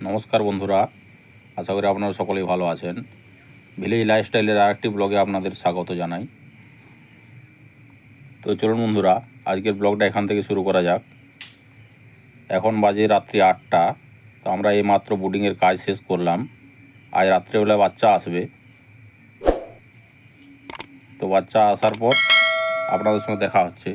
নমস্কার বন্ধুরা, আশা করি আপনারা সকলেই ভালো আছেন। ভিলেজ লাইফস্টাইলের আরেকটি ব্লগে আপনাদের স্বাগত জানাই। তো চলুন বন্ধুরা, আজকের ব্লগটা এখান থেকে শুরু করা যাক। এখন বাজে রাত্রি 8টা। তো আমরা এইমাত্র বোর্ডিংয়ের কাজ শেষ করলাম। আজ রাত্রেবেলা বাচ্চা আসবে। তো বাচ্চা আসার পর আপনাদের সঙ্গে দেখা হচ্ছে।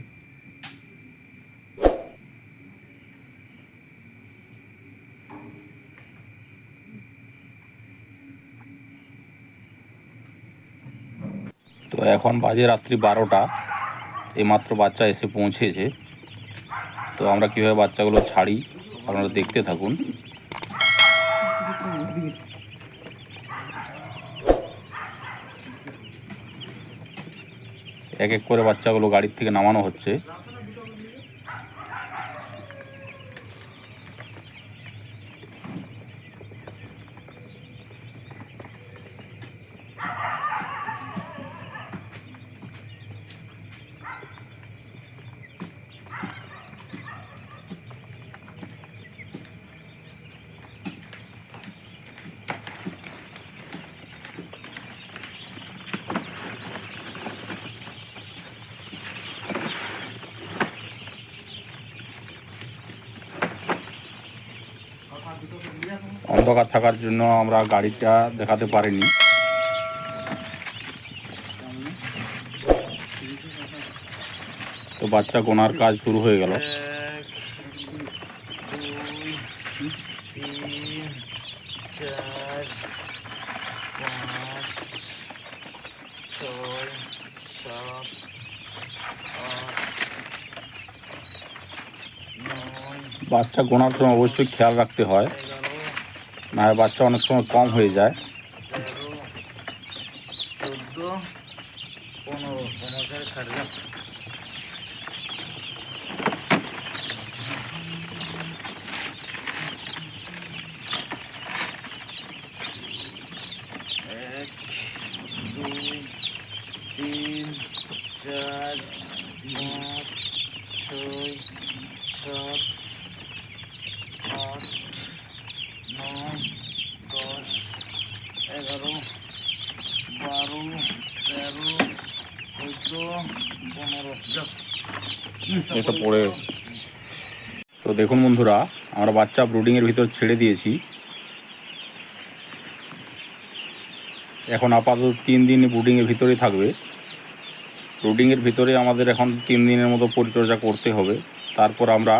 তো এখন বাজে রাত্রি 12টা। এইমাত্র বাচ্চা এসে পৌঁছেছে। তো আমরা কীভাবে বাচ্চাগুলো ছাড়ি আপনারা দেখতে থাকুন। এক এক করে বাচ্চাগুলো গাড়ির থেকে নামানো হচ্ছে। অন্ধকার থাকার জন্য আমরা গাড়িটা দেখাতে পারিনি। তো বাচ্চা গোনার কাজ শুরু হয়ে গেল। 1, 2, 3, 4, 5, 6, 7, 8, 9, বাচ্চা গোনার সময় অবশ্যই খেয়াল রাখতে হয়, 11, না হয় বাচ্চা অনেক সময় কম হয়ে যায়। 13, 14, 15, 15 ছাড় যা। এক, দুই, তিন, চার, পাঁচ, ছয়, সাত, আট, নয়, 10, 11, 12, 13, 14, 15 যাও। এটা পড়ে তো দেখুন বন্ধুরা, আমরা বাচ্চা ব্রুডিংয়ের ভিতর ছেড়ে দিয়েছি। এখন আপাতত 3 দিন ব্রুডিংয়ের ভিতরেই থাকবে। ব্রুডিংয়ের ভিতরে আমাদের এখন 3 দিনের মতো পরিচর্যা করতে হবে। তারপর আমরা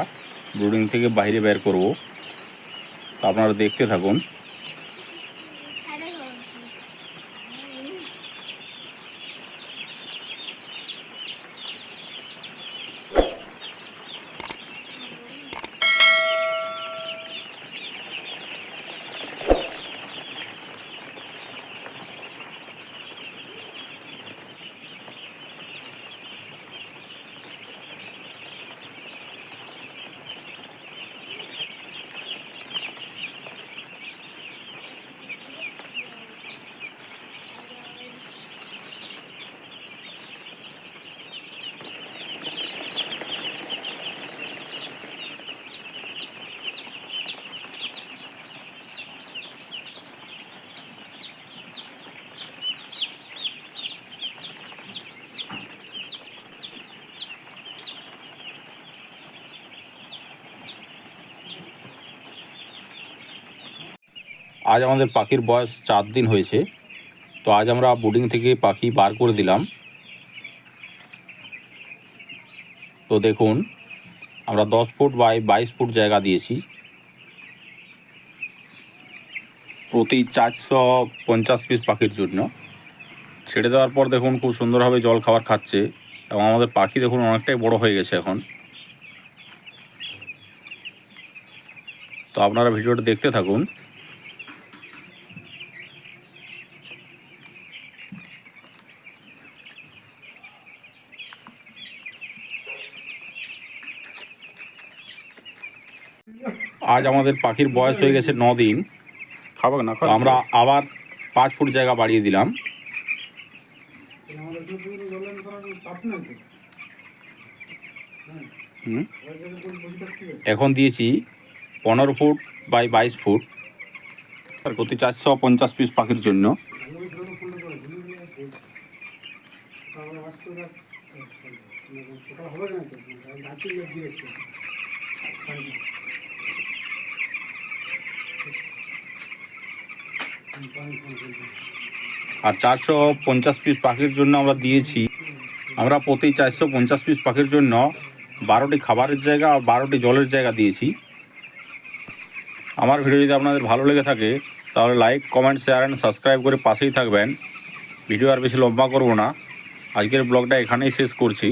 ব্রুডিং থেকে বাইরে বের করব। তো আপনারা দেখতে থাকুন। আজ আমাদের পাখির বয়স 4 দিন হয়েছে। তো আজ আমরা ব্রুডিং থেকে পাখি বার করে দিলাম। তো দেখুন, আমরা 10 ফুট বাই 22 ফুট জায়গা দিয়েছি। প্রতি 450 পিস পাখির জন্য ছেড়ে দেওয়ার পর দেখুন খুব সুন্দরভাবে জল খাবার খাচ্ছে, এবং আমাদের পাখি দেখুন অনেকটাই বড় হয়ে গেছে এখন। তো আপনারা ভিডিওটা দেখতে থাকুন। আজ আমাদের পাখির বয়স হয়ে গেছে 9 দিন। খাবে না, তো আমরা আবার 5 ফুট জায়গা বাড়িয়ে দিলাম। এখন দিয়েছি 15 ফুট বাই 22 ফুট। আর প্রতি 450 পিস পাখির জন্য। আর 450 পিস পাখির জন্য আমরা দিয়েছি, আমরা প্রতি 450 পিস পাখির জন্য 12টি খাবারের জায়গা আর 12টি জলের জায়গা দিয়েছি। আমার ভিডিও যদি আপনাদের ভালো লেগে থাকে তাহলে like, comment, share and subscribe করে পাশেই থাকবেন। ভিডিও আর বেশি লম্বা করব না, আজকের ব্লগটা এখানেই শেষ করছি।